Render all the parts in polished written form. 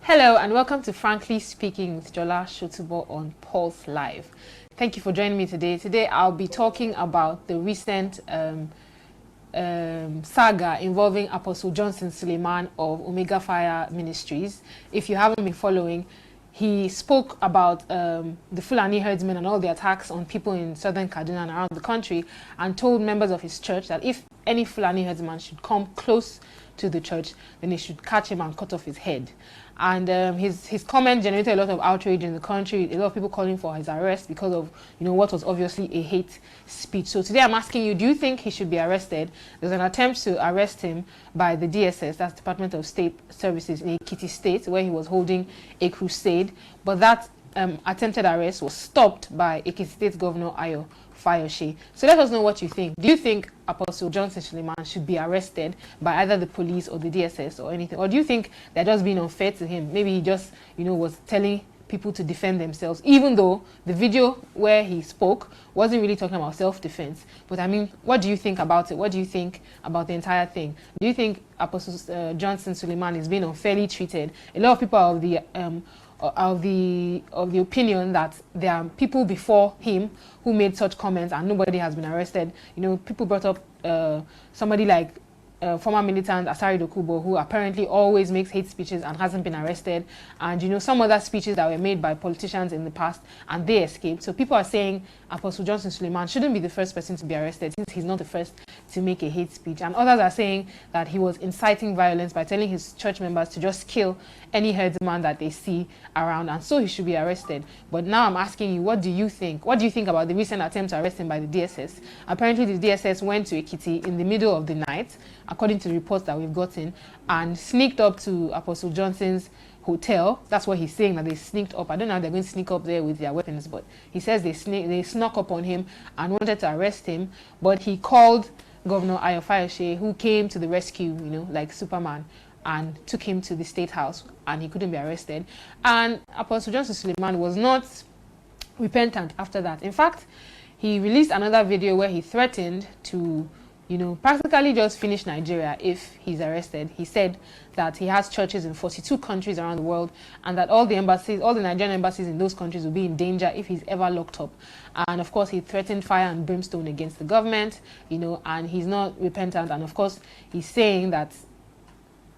Hello and welcome to Frankly Speaking with Jola on Pulse Live. Thank you for joining me today. Today I'll be talking about the recent saga involving Apostle Suleman of Omega Fire Ministries. If you haven't been following, he spoke about the Fulani herdsmen and all the attacks on people in southern Kaduna and around the country, and told members of his church that if any Fulani herdsman should come close to the church, then they should catch him and cut off his head. And his comment generated a lot of outrage in the country, a lot of people calling for his arrest because of, what was obviously a hate speech. So today I'm asking you, do you think he should be arrested? There's an attempt to arrest him by the DSS, that's Department of State Services in Ekiti State, where he was holding a crusade. But that attempted arrest was stopped by Ekiti State Governor Fayose. So let us know what you think. Do you think Apostle Suleman should be arrested by either the police or the DSS or anything? Or do you think they're just being unfair to him? Maybe he just, was telling people to defend themselves, even though the video where he spoke wasn't really talking about self-defense. But I mean, what do you think about it? What do you think about the entire thing? Do you think Apostle Suleman is being unfairly treated? A lot of people are of the opinion that there are people before him who made such comments and nobody has been arrested. People brought up somebody like former militant Asari Dokubo, who apparently always makes hate speeches and hasn't been arrested, and some other speeches that were made by politicians in the past and they escaped. So people are saying Apostle Suleman shouldn't be the first person to be arrested since he's not the first to make a hate speech, and others are saying that he was inciting violence by telling his church members to just kill any herdsman that they see around, and so he should be arrested. But now I'm asking you, what do you think? What do you think about the recent attempt to arrest him by the DSS? Apparently the DSS went to Ekiti in the middle of the night, according to the reports that we've gotten, and sneaked up to Apostle Johnson's hotel. That's what he's saying, that they sneaked up. I don't know how they're going to sneak up there with their weapons, but he says they snuck up on him and wanted to arrest him, but he called Governor Fayose, who came to the rescue, like Superman, and took him to the State House, and he couldn't be arrested. And Apostle Suleman was not repentant after that. In fact, he released another video where he threatened to practically just finish Nigeria if he's arrested. He said that he has churches in 42 countries around the world, and that all the Nigerian embassies in those countries will be in danger if he's ever locked up. And of course, he threatened fire and brimstone against the government, and he's not repentant. And of course, he's saying that,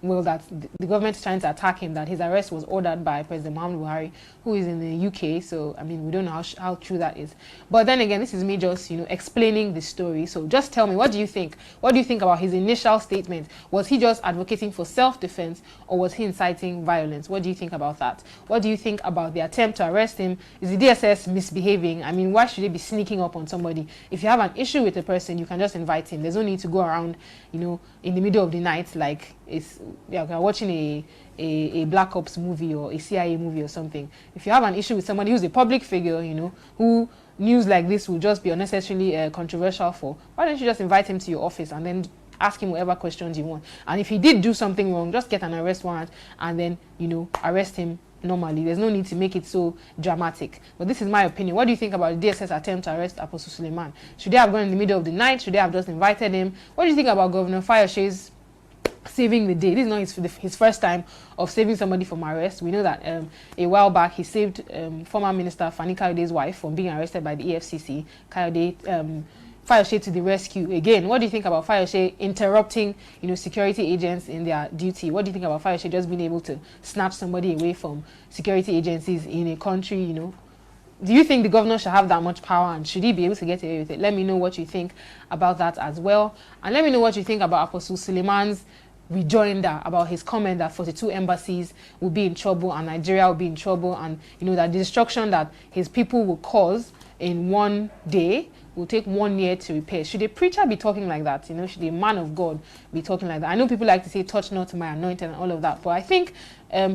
that the government is trying to attack him, that his arrest was ordered by President Muhammadu Buhari, who is in the UK. So, I mean, we don't know how true that is. But then again, this is me just, explaining the story. So just tell me, what do you think? What do you think about his initial statement? Was he just advocating for self-defense, or was he inciting violence? What do you think about that? What do you think about the attempt to arrest him? Is the DSS misbehaving? I mean, why should they be sneaking up on somebody? If you have an issue with a person, you can just invite him. There's no need to go around, in the middle of the night like it's watching a Black Ops movie or a CIA movie or something. If you have an issue with somebody who's a public figure, who news like this will just be unnecessarily controversial for, why don't you just invite him to your office and then ask him whatever questions you want? And if he did do something wrong, just get an arrest warrant and then, arrest him normally. There's no need to make it so dramatic. But this is my opinion. What do you think about the DSS attempt to arrest Apostle Suleman? Should they have gone in the middle of the night? Should they have just invited him? What do you think about Governor Fayose's saving the day? This is not his first time of saving somebody from arrest. We know that a while back he saved former Minister Fani Kayode's wife from being arrested by the EFCC. Fayose to the rescue. Again, what do you think about Fayose interrupting, security agents in their duty? What do you think about Fayose just being able to snatch somebody away from security agencies in a country, Do you think the governor should have that much power, and should he be able to get away with it? Let me know what you think about that as well. And let me know what you think about Apostle Suleiman's rejoinder, about his comment that 42 embassies will be in trouble and Nigeria will be in trouble, and that the destruction that his people will cause in one day will take 1 year to repair. Should a preacher be talking like that? Should a man of God be talking like that? I know people like to say, touch not my anointed and all of that, but I think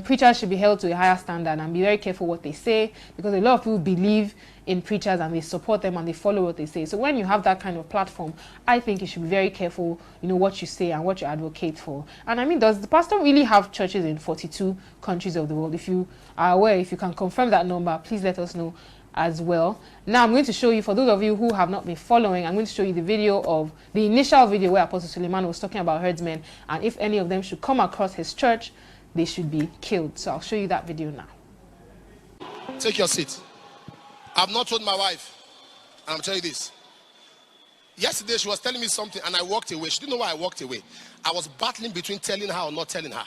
preachers should be held to a higher standard and be very careful what they say, because a lot of people believe in preachers and they support them and they follow what they say. So when you have that kind of platform, I think you should be very careful, what you say and what you advocate for. And I mean, does the pastor really have churches in 42 countries of the world? If you are aware, if you can confirm that number, please let us know as well. Now I'm going to show you, for those of you who have not been following, I'm going to show you the video of the initial video where Apostle Suleiman was talking about herdsmen, and if any of them should come across his church, they should be killed. So I'll show you that video now. Take your seat. I've not told my wife, and I'm telling you this. Yesterday she was telling me something and I walked away. She didn't know why I walked away. I was battling between telling her or not telling her.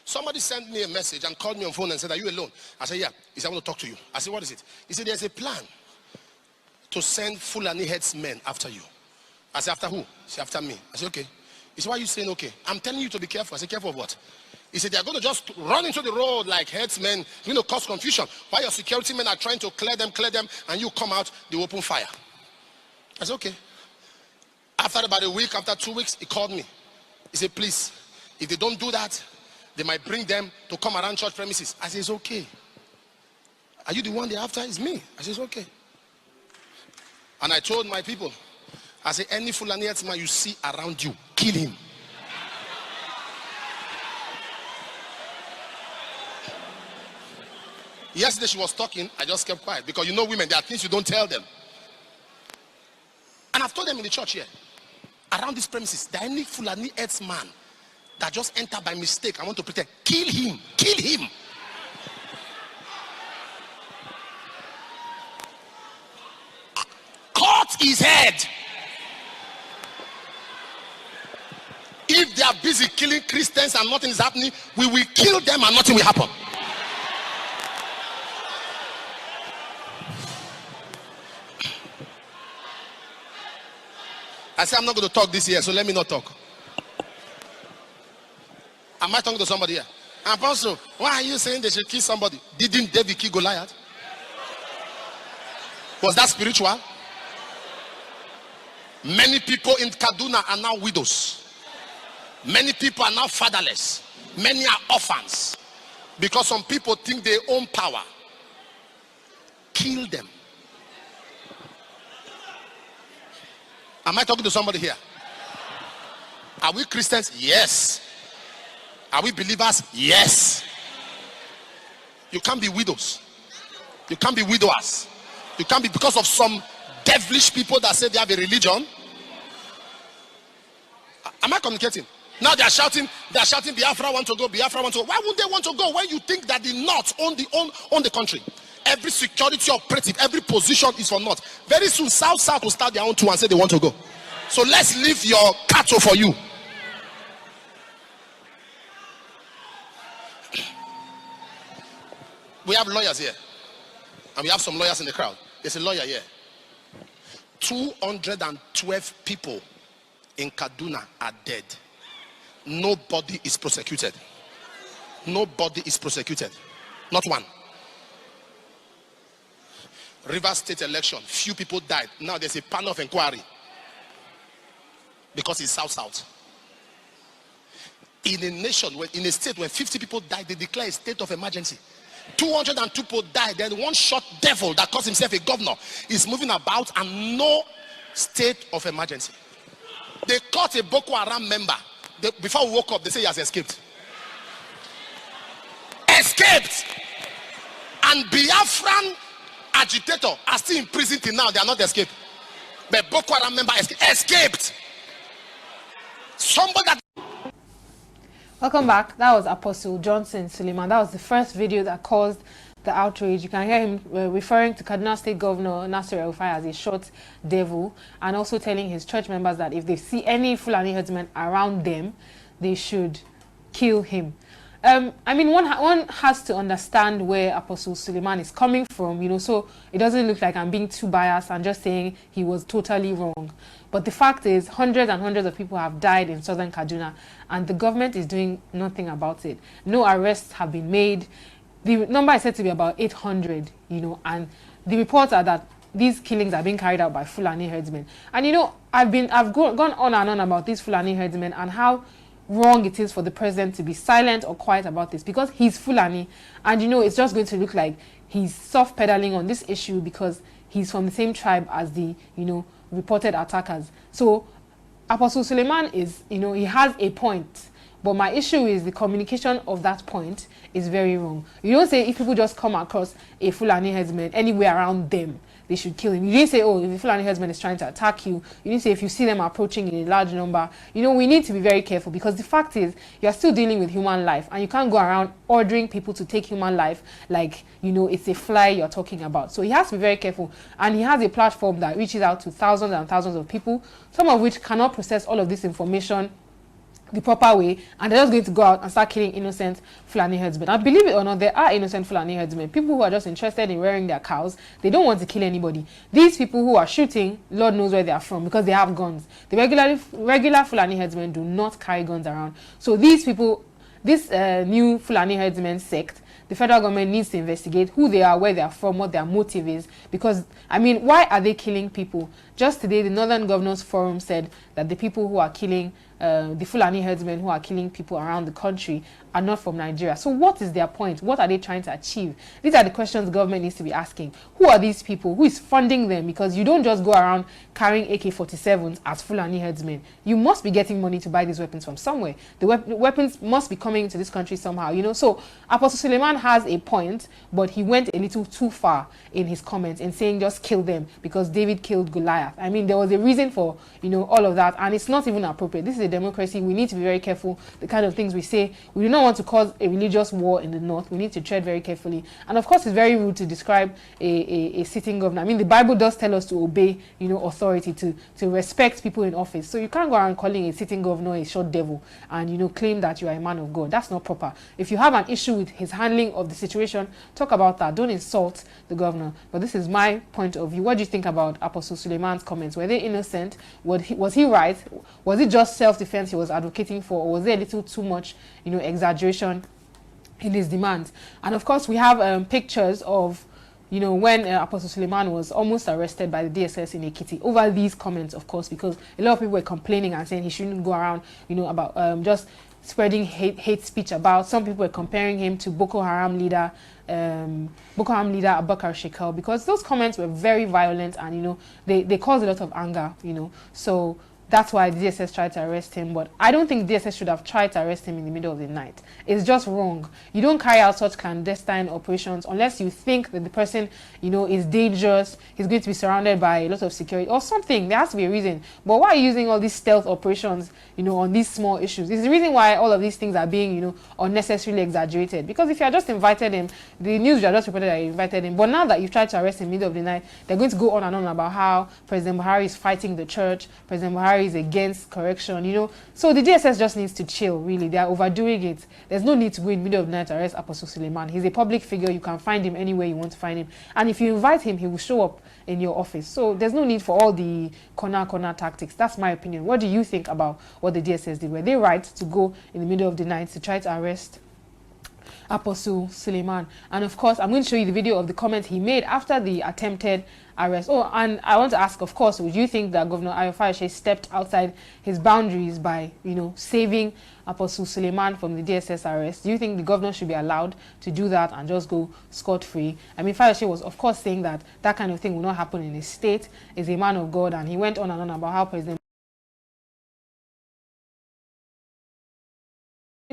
Somebody sent me a message and called me on phone and said, "Are you alone?" I said, "Yeah." He said, "I want to talk to you." I said, "What is it?" He said, "There's a plan to send Fulani herdsmen after you." I said, "After who?" He said, "After me." I said, "Okay." He said, "Why are you saying okay?" "I'm telling you to be careful." I said, "Careful of what?" He said, "They're going to just run into the road like herdsmen, cause confusion. While your security men are trying to clear them, and you come out, they open fire." I said, "Okay." After about a week, after 2 weeks, he called me. He said, "Please, if they don't do that, they might bring them to come around church premises." I said, "It's okay." "Are you the one they're after?" "It's me." I said, "It's okay." And I told my people, I said, "Any Fulani herdsman you see around you, kill him." Yesterday she was talking, I just kept quiet because women, there are things you don't tell them. And I've told them in the church here, around these premises, there are any Fulani herdsman that just entered by mistake. I want to pretend, kill him, kill him. Cut his head. If they are busy killing Christians and nothing is happening, we will kill them and nothing will happen. I said, I'm not going to talk this year, so let me not talk. Am I talking to somebody here? Apostle, why are you saying they should kill somebody? Didn't David kill Goliath? Was that spiritual? Many people in Kaduna are now widows. Many people are now fatherless. Many are orphans. Because some people think they own power. Kill them. Am I talking to somebody here? Are we Christians? Yes. Are we believers? Yes. You can't be widows. You can't be widowers. You can't be because of some devilish people that say they have a religion. Am I communicating? Now they are shouting, Biafra want to go, Biafra want to go. Why would they want to go when you think that the North own the country? Every security operative, every position is for North. Very soon, South will start their own too and say they want to go. So let's leave your cattle for you. We have lawyers here. And we have some lawyers in the crowd. There's a lawyer here. 212 people in Kaduna are dead. Nobody is prosecuted. Nobody is prosecuted. Not one. Rivers State election, few people died. Now there's a panel of inquiry because it's South. In a nation, in a state where 50 people died, they declare a state of emergency. 202 people died. Then one shot devil that calls himself a governor is moving about and no state of emergency. They caught a Boko Haram member. Before we woke up, they say he has escaped. Escaped! And Biafran agitator are still in prison till now. They are not escaped. But Boko Haram member escaped. Somebody that... Welcome back. That was Apostle Suleman. That was the first video that caused the outrage. You can hear him referring to Kaduna State Governor Nasir El-Rufai as a short devil, and also telling his church members that if they see any Fulani herdsmen around them, they should kill him. I mean, one has to understand where Apostle Suleiman is coming from, so it doesn't look like I'm being too biased and just saying he was totally wrong. But the fact is, hundreds and hundreds of people have died in southern Kaduna, and the government is doing nothing about it. No arrests have been made. The number is said to be about 800, and the reports are that these killings are being carried out by Fulani herdsmen. And I've gone on and on about these Fulani herdsmen and how wrong it is for the president to be silent or quiet about this, because he's Fulani, and it's just going to look like he's soft pedaling on this issue because he's from the same tribe as the reported attackers. So Apostle Suleiman is he has a point, but my issue is the communication of that point is very wrong. You don't say if people just come across a Fulani herdsman anywhere around them, they should kill him. You didn't say, oh, if the Fulani herdsman is trying to attack you. You didn't say if you see them approaching in a large number. You know, we need to be very careful, because the fact is, you're still dealing with human life, and you can't go around ordering people to take human life like, you know, it's a fly you're talking about. So he has to be very careful, and he has a platform that reaches out to thousands and thousands of people, some of which cannot process all of this information the proper way, and they're just going to go out and start killing innocent Fulani herdsmen. And believe it or not, there are innocent Fulani herdsmen, people who are just interested in rearing their cows. They don't want to kill anybody. These people who are shooting, Lord knows where they are from, because they have guns. The regular Fulani herdsmen do not carry guns around. So these people, this new Fulani herdsmen sect, the federal government needs to investigate who they are, where they are from, what their motive is. Because, I mean, why are they killing people? Just today, the Northern Governors Forum said that the people who are killing, the Fulani herdsmen who are killing people around the country are not from Nigeria. So what is their point? What are they trying to achieve? These are the questions the government needs to be asking. Who are these people? Who is funding them? Because you don't just go around carrying AK-47s as Fulani herdsmen. You must be getting money to buy these weapons from somewhere. The weapons must be coming into this country somehow, you know. So Apostle Suleman has a point, but he went a little too far in his comments in saying just kill them because David killed Goliath. I mean, there was a reason for, you know, all of that, and it's not even appropriate. This is a democracy. We need to be very careful the kind of things we say. We do not want to cause a religious war in the north. We need to tread very carefully. And of course, it's very rude to describe a sitting governor. I mean, the Bible does tell us to obey, you know, authority, to respect people in office. So you can't go around calling a sitting governor a short devil and, you know, claim that you are a man of God. That's not proper. If you have an issue with his handling of the situation, talk about that. Don't insult the governor. But this is my point of view. What do you think about Apostle Suleiman's comments? Were they innocent? Was he right? Was it just self-defense he was advocating for, or was there a little too much, you know, exaggeration in his demands? And of course, we have pictures of, you know, when Apostle Suleman was almost arrested by the DSS in Ekiti over these comments, of course, because a lot of people were complaining and saying he shouldn't go around, you know, about just spreading hate speech about. Some people were comparing him to Boko Haram leader Abubakar Shekau, because those comments were very violent and, you know, they caused a lot of anger, you know. So that's why the DSS tried to arrest him. But I don't think DSS should have tried to arrest him in the middle of the night. It's just wrong. You don't carry out such clandestine operations unless you think that the person, you know, is dangerous, he's going to be surrounded by a lot of security or something. There has to be a reason. But why are you using all these stealth operations, you know, on these small issues? It's the reason why all of these things are being, you know, unnecessarily exaggerated. Because if you had just invited him, the news you just reported that you invited him. But now that you've tried to arrest him in the middle of the night, they're going to go on and on about how President Buhari is fighting the church, President Buhari is against correction, you know. So the DSS just needs to chill, really. They are overdoing it. There's no need to go in the middle of the night to arrest Apostle Suleiman. He's a public figure. You can find him anywhere you want to find him. And if you invite him, he will show up in your office. So there's no need for all the corner tactics. That's my opinion. What do you think about what the DSS did? Were they right to go in the middle of the night to try to arrest Apostle Suleiman? And of course, I'm going to show you the video of the comment he made after the attempted arrest. Oh, and I want to ask, of course, would you think that Governor Fayose stepped outside his boundaries by, you know, saving Apostle Suleiman from the DSS arrest? Do you think the governor should be allowed to do that and just go scot-free? I mean, Fayose was, of course, saying that that kind of thing will not happen in his state. He's a man of God, and he went on and on about how President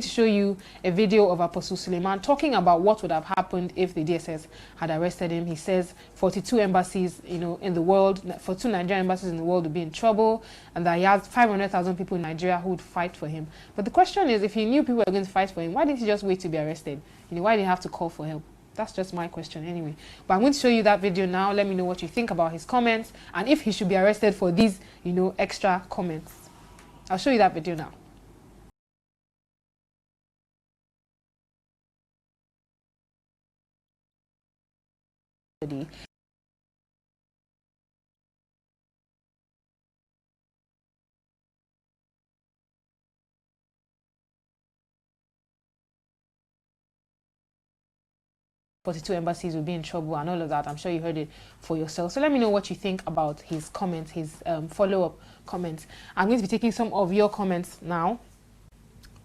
to show you a video of Apostle Suleiman talking about what would have happened if the DSS had arrested him. He says 42 embassies, you know, in the world, 42 Nigerian embassies in the world would be in trouble, and that he has 500,000 people in Nigeria who would fight for him. But the question is, if he knew people were going to fight for him, why didn't he just wait to be arrested? You know, why did he have to call for help? That's just my question anyway. But I'm going to show you that video now. Let me know what you think about his comments and if he should be arrested for these, you know, extra comments. I'll show you that video now. 42 embassies will be in trouble and all of that. I'm sure you heard it for yourself. So let me know what you think about his comments, his follow-up comments. I'm going to be taking some of your comments now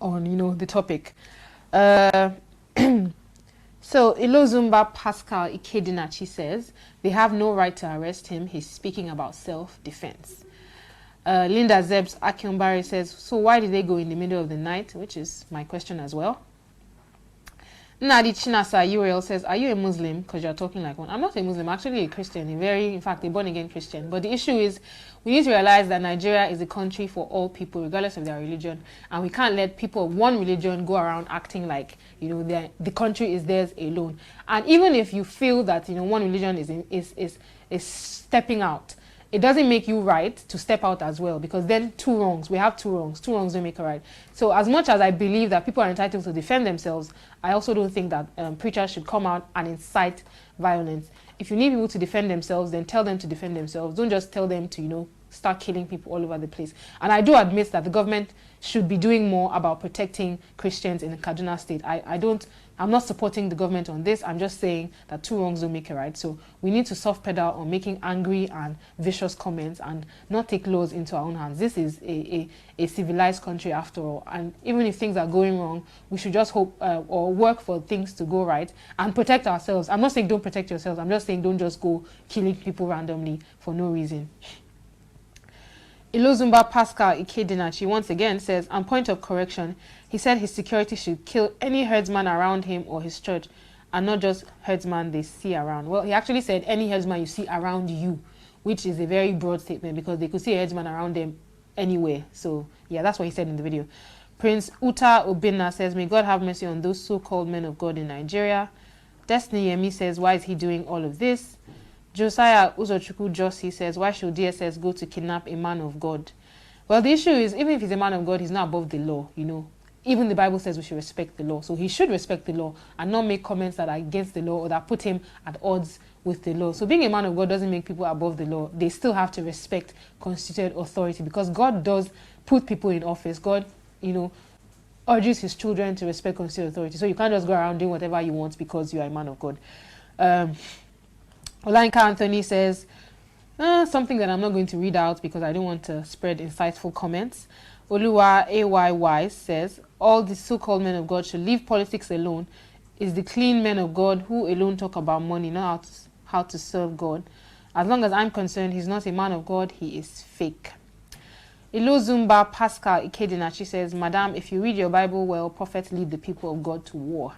on, you know, the topic. So Ilozumba Pascal Ikedinachi says they have no right to arrest him. He's speaking about self-defense. Linda Zebs Akionbari says, so why did they go in the middle of the night? Which is my question as well. Nadi Chinasa URL says, are you a Muslim? Because you're talking like one. I'm not a Muslim, I'm actually a Christian, in fact, a born-again Christian. But the issue is, we need to realize that Nigeria is a country for all people, regardless of their religion. And we can't let people of one religion go around acting like, the country is theirs alone. And even if you feel that, one religion is stepping out, it doesn't make you right to step out as well, because then we have two wrongs don't make a right. So as much as I believe that people are entitled to defend themselves, I also don't think that preachers should come out and incite violence. If you need people to defend themselves, then tell them to defend themselves. Don't just tell them to, start killing people all over the place. And I do admit that the government should be doing more about protecting Christians in Kaduna State. I'm not supporting the government on this. I'm just saying that two wrongs don't make a right. So we need to soft pedal on making angry and vicious comments and not take laws into our own hands. This is a civilized country after all. And even if things are going wrong, we should just hope or work for things to go right and protect ourselves. I'm not saying don't protect yourselves. I'm just saying don't just go killing people randomly for no reason. Ilozumba Pascal Ikedinachi once again says, on point of correction, he said his security should kill any herdsman around him or his church, and not just herdsman they see around. Well, he actually said any herdsman you see around you, which is a very broad statement because they could see a herdsman around them anywhere. So, yeah, that's what he said in the video. Prince Uta Obinna says, may God have mercy on those so-called men of God in Nigeria. Destiny Yemi says, why is he doing all of this? Josiah Uzochukwu Josi says, why should DSS go to kidnap a man of God? Well, the issue is, even if he's a man of God, he's not above the law, Even the Bible says we should respect the law. So he should respect the law and not make comments that are against the law or that put him at odds with the law. So being a man of God doesn't make people above the law. They still have to respect constituted authority because God does put people in office. God, urges his children to respect constituted authority. So you can't just go around doing whatever you want because you are a man of God. Olanka Anthony says, something that I'm not going to read out because I don't want to spread insightful comments. Oluwa AYY says, all the so-called men of God should leave politics alone. It's the clean men of God who alone talk about money, not how to serve God. As long as I'm concerned, he's not a man of God, he is fake. Ilozumba Pascal Ikedinachi says, Madam, if you read your Bible well, prophets lead the people of God to war.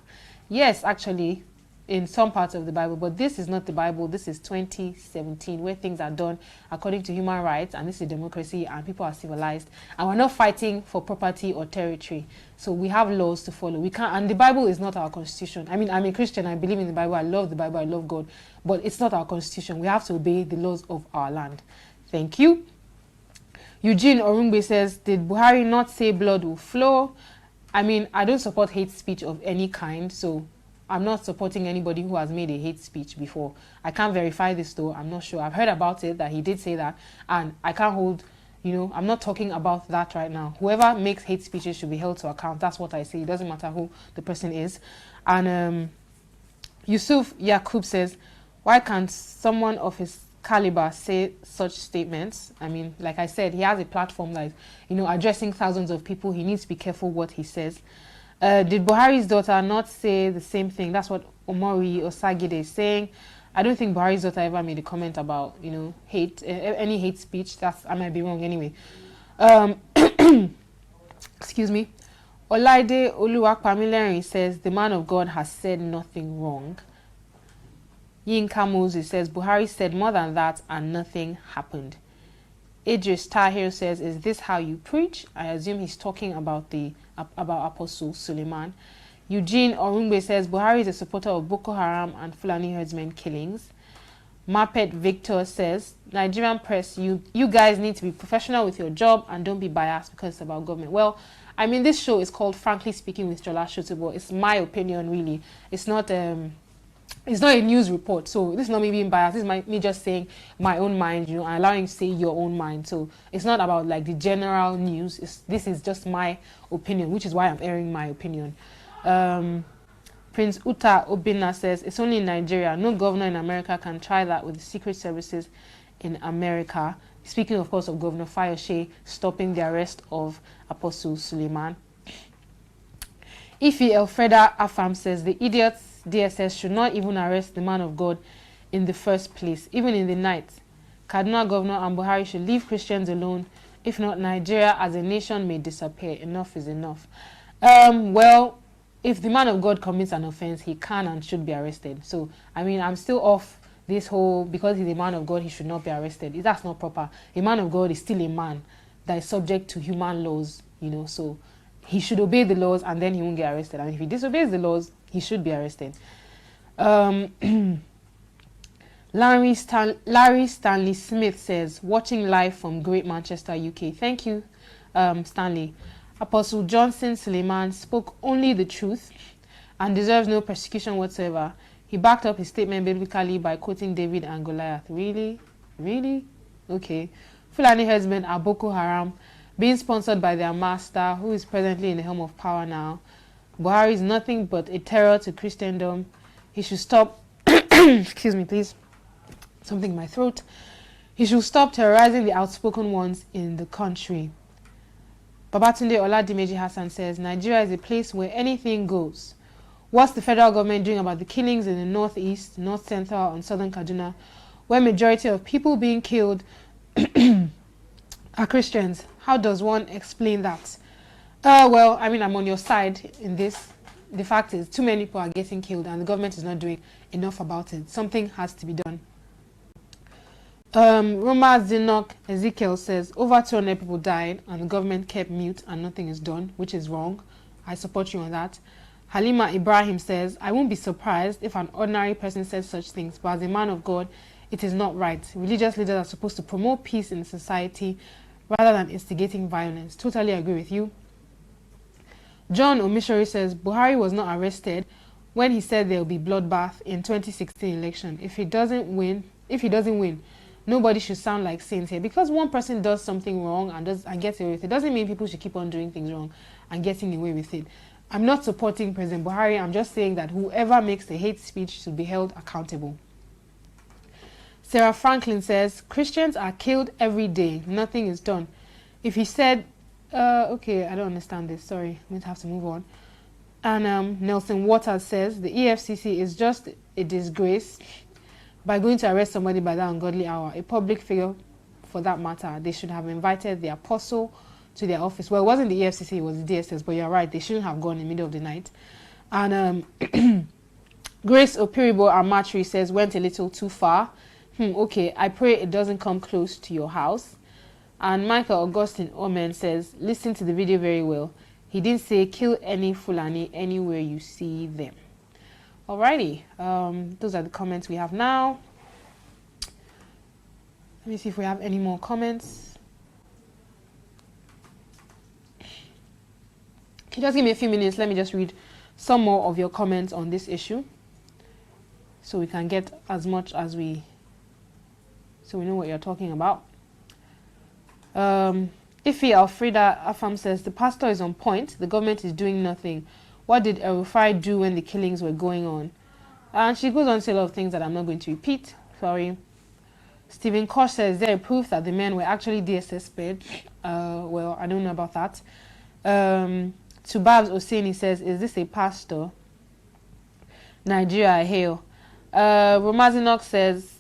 Yes, actually, in some parts of the Bible, but this is not the Bible. This is 2017, where things are done according to human rights, and this is democracy, and people are civilized, and we're not fighting for property or territory. So we have laws to follow. We can't, and the Bible is not our constitution. I mean, I'm a Christian. I believe in the Bible. I love the Bible. I love God, but it's not our constitution. We have to obey the laws of our land. Thank you. Eugene Orungbe says, did Buhari not say blood will flow? I mean, I don't support hate speech of any kind, so I'm not supporting anybody who has made a hate speech before. I can't verify this though. I'm not sure. I've heard about it, that he did say that, and I can't hold, I'm not talking about that right now. Whoever makes hate speeches should be held to account. That's what I say. It doesn't matter who the person is. And Yusuf Yakub says, why can't someone of his caliber say such statements? I mean, like I said, he has a platform that is, addressing thousands of people. He needs to be careful what he says. Did Buhari's daughter not say the same thing? That's what Omori Osagide is saying. I don't think Buhari's daughter ever made a comment about, hate, any hate speech. I might be wrong anyway. Excuse me. Olaide Oluwapamilerin says, the man of God has said nothing wrong. Yinka Moses says, Buhari said more than that and nothing happened. Idris Tahir says, is this how you preach? I assume he's talking about Apostle Suleman. Eugene Orungbe says, Buhari is a supporter of Boko Haram and Fulani herdsmen killings. Mapet Victor says, Nigerian press, you guys need to be professional with your job and don't be biased because it's about government. Well, I mean, this show is called Frankly Speaking with Jola. It's my opinion, really. It's not a news report, so this is not me being biased. This is me just saying my own mind, and allowing you to say your own mind. So it's not about like the general news. This is just my opinion, which is why I'm airing my opinion. Prince Uta Obinna says, it's only in Nigeria. No governor in America can try that with the secret services in America. Speaking, of course, of Governor Fayose stopping the arrest of Apostle Suleiman. Ife Elfreda Afam says, the idiots DSS should not even arrest the man of God in the first place, even in the night. Kaduna Governor and Buhari should leave Christians alone. If not, Nigeria as a nation may disappear. Enough is enough. Well, if the man of God commits an offense, he can and should be arrested. So, I mean, I'm still off this whole, because he's a man of God, he should not be arrested. That's not proper. A man of God is still a man that is subject to human laws, you know, so he should obey the laws and then he won't get arrested. And if he disobeys the laws, he should be arrested. Larry Stanley Smith says, watching live from Great Manchester, UK. Thank you, Stanley. Apostle Suleman spoke only the truth and deserves no persecution whatsoever. He backed up his statement biblically by quoting David and Goliath. Really? Really? Okay. Fulani herdsmen are Boko Haram, being sponsored by their master, who is presently in the helm of power now. Buhari is nothing but a terror to Christendom. He should stop... Excuse me, please. Something in my throat. He should stop terrorizing the outspoken ones in the country. Babatunde Oladimeji Hassan says, Nigeria is a place where anything goes. What's the federal government doing about the killings in the northeast, north central, and southern Kaduna, where majority of people being killed are Christians? How does one explain that? Well, I mean, I'm on your side in this. The fact is, too many people are getting killed and the government is not doing enough about it. Something has to be done. Roma Zinok Ezekiel says, over 200 people died and the government kept mute and nothing is done, which is wrong. I support you on that. Halima Ibrahim says, I won't be surprised if an ordinary person says such things, but as a man of God, it is not right. Religious leaders are supposed to promote peace in society rather than instigating violence. Totally agree with you. John Omishori says, Buhari was not arrested when he said there will be bloodbath in 2016 election. If he doesn't win, nobody should sound like saints here. Because one person does something wrong and gets away with it, doesn't mean people should keep on doing things wrong and getting away with it. I'm not supporting President Buhari. I'm just saying that whoever makes a hate speech should be held accountable. Sarah Franklin says, Christians are killed every day. Nothing is done. If he said, okay, I don't understand this. Sorry, I'm going to have to move on. And Nelson Waters says, the EFCC is just a disgrace by going to arrest somebody by that ungodly hour. A public figure, for that matter, they should have invited the apostle to their office. Well, it wasn't the EFCC, it was the DSS, but you're right, they shouldn't have gone in the middle of the night. And Grace Opiribo Amatri says, went a little too far. Okay, I pray it doesn't come close to your house. And Michael Augustine Omen says, listen to the video very well. He didn't say kill any Fulani anywhere you see them. Alrighty, those are the comments we have now. Let me see if we have any more comments. Can you just give me a few minutes? Let me just read some more of your comments on this issue, so we can get as much as we know what you're talking about. Ifi Alfreda Afam says, the pastor is on point. The government is doing nothing. What did El-Rufai do when the killings were going on? And she goes on to say a lot of things that I'm not going to repeat. Sorry. Stephen Kosh says, is there a proof that the men were actually DSS spared? Well, I don't know about that. Tubabs Oseni says, is this a pastor? Nigeria, I hail. Romazinok says,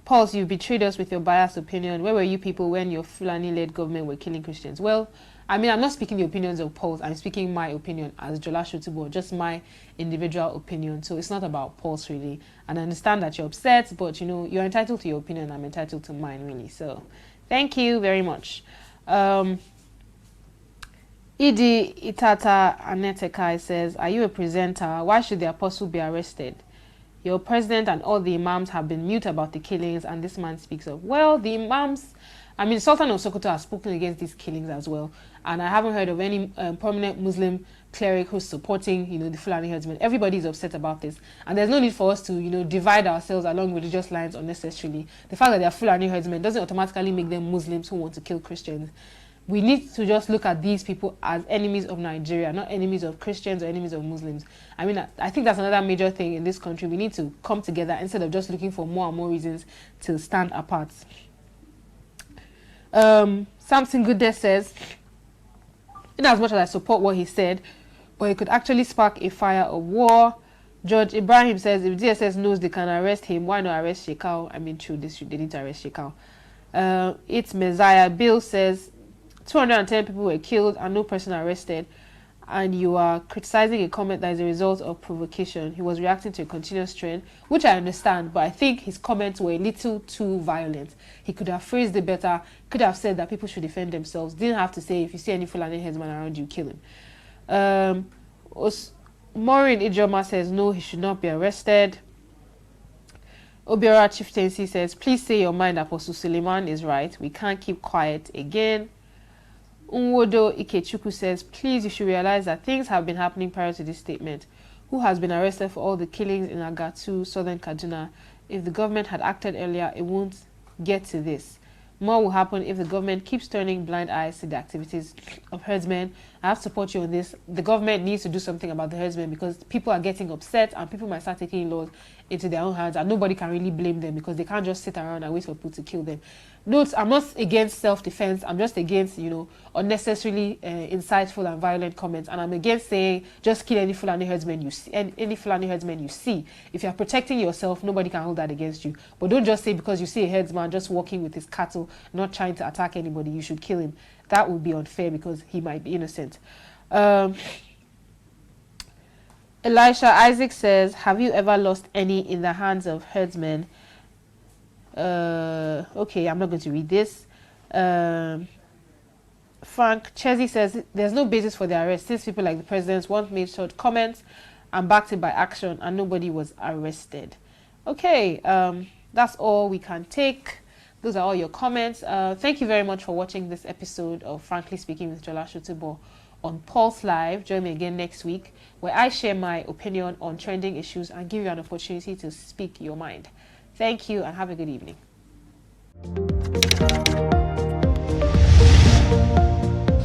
Pulse, you betrayed us with your biased opinion. Where were you people when your Fulani-led government were killing Christians? Well, I mean, I'm not speaking the opinions of Pulse. I'm speaking my opinion as Jola Shotubo, just my individual opinion. So it's not about Pulse, really. And I understand that you're upset, but, you know, you're entitled to your opinion. I'm entitled to mine, really. So thank you very much. Idi Itata Anetekai says, are you a presenter? Why should the apostle be arrested? Your president and all the imams have been mute about the killings, and this man speaks of, well, the imams, I mean, Sultan of Sokoto has spoken against these killings as well, and I haven't heard of any prominent Muslim cleric who's supporting, you know, the Fulani herdsmen. Everybody is upset about this, and there's no need for us to, you know, divide ourselves along religious lines unnecessarily. The fact that they are Fulani herdsmen doesn't automatically make them Muslims who want to kill Christians. We need to just look at these people as enemies of Nigeria, not enemies of Christians or enemies of Muslims. I mean, I think that's another major thing in this country. We need to come together instead of just looking for more and more reasons to stand apart. Samson Goodday says, in as much as I support what he said, but it could actually spark a fire of war. George Ibrahim says, if DSS knows they can arrest him, why not arrest Shekau? I mean, true, they need to arrest Shekau. It's Messiah. Bill says, 210 people were killed and no person arrested. and you are criticizing a comment that is a result of provocation. He was reacting to a continuous trend, which I understand, but I think his comments were a little too violent. He could have phrased it better, could have said that people should defend themselves, didn't have to say if you see any Fulani herdsman around you, kill him. Maureen Ijoma says no, he should not be arrested. Obiora Chieftaincy says, please say your mind, Apostle Suleiman is right. We can't keep quiet again. Unwodo Ikechuku says, please, you should realize that things have been happening prior to this statement. Who has been arrested for all the killings in Agatu, Southern Kaduna? If the government had acted earlier, it won't get to this. More will happen if the government keeps turning blind eyes to the activities of herdsmen. I have to support you on this. The government needs to do something about the herdsmen because people are getting upset and people might start taking laws into their own hands, and nobody can really blame them because they can't just sit around and wait for people to kill them. Note, I'm not against self-defense. I'm just against, unnecessarily insightful and violent comments. And I'm against saying just kill any Fulani herdsman you see. Any Fulani herdsman you see. If you're protecting yourself, nobody can hold that against you. But don't just say because you see a herdsman just walking with his cattle, not trying to attack anybody, you should kill him. That would be unfair because he might be innocent. Elisha Isaac says, have you ever lost any in the hands of herdsmen? Okay, I'm not going to read this. Frank Chesney says, there's no basis for the arrest since people like the president once made short comments and backed it by action and nobody was arrested. Okay, that's all we can take. Those are all your comments. Thank you very much for watching this episode of Frankly Speaking with Jola Shotubo on Pulse Live. Join me again next week where I share my opinion on trending issues and give you an opportunity to speak your mind. Thank you and have a good evening.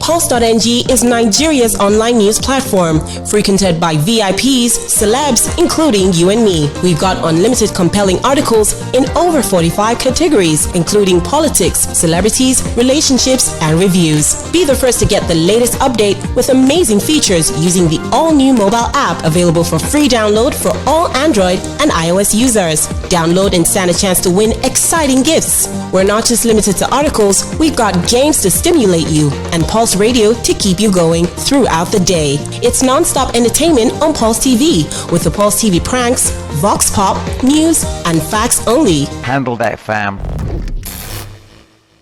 Pulse.ng is Nigeria's online news platform, frequented by VIPs, celebs, including you and me. We've got unlimited compelling articles in over 45 categories, including politics, celebrities, relationships, and reviews. Be the first to get the latest update with amazing features using the all-new mobile app available for free download for all Android and iOS users. Download and stand a chance to win exciting gifts. We're not just limited to articles, we've got games to stimulate you and Pulse Radio to keep you going throughout the day. It's non-stop entertainment on Pulse TV with the Pulse TV pranks, Vox Pop, news, and facts only. Handle that, fam.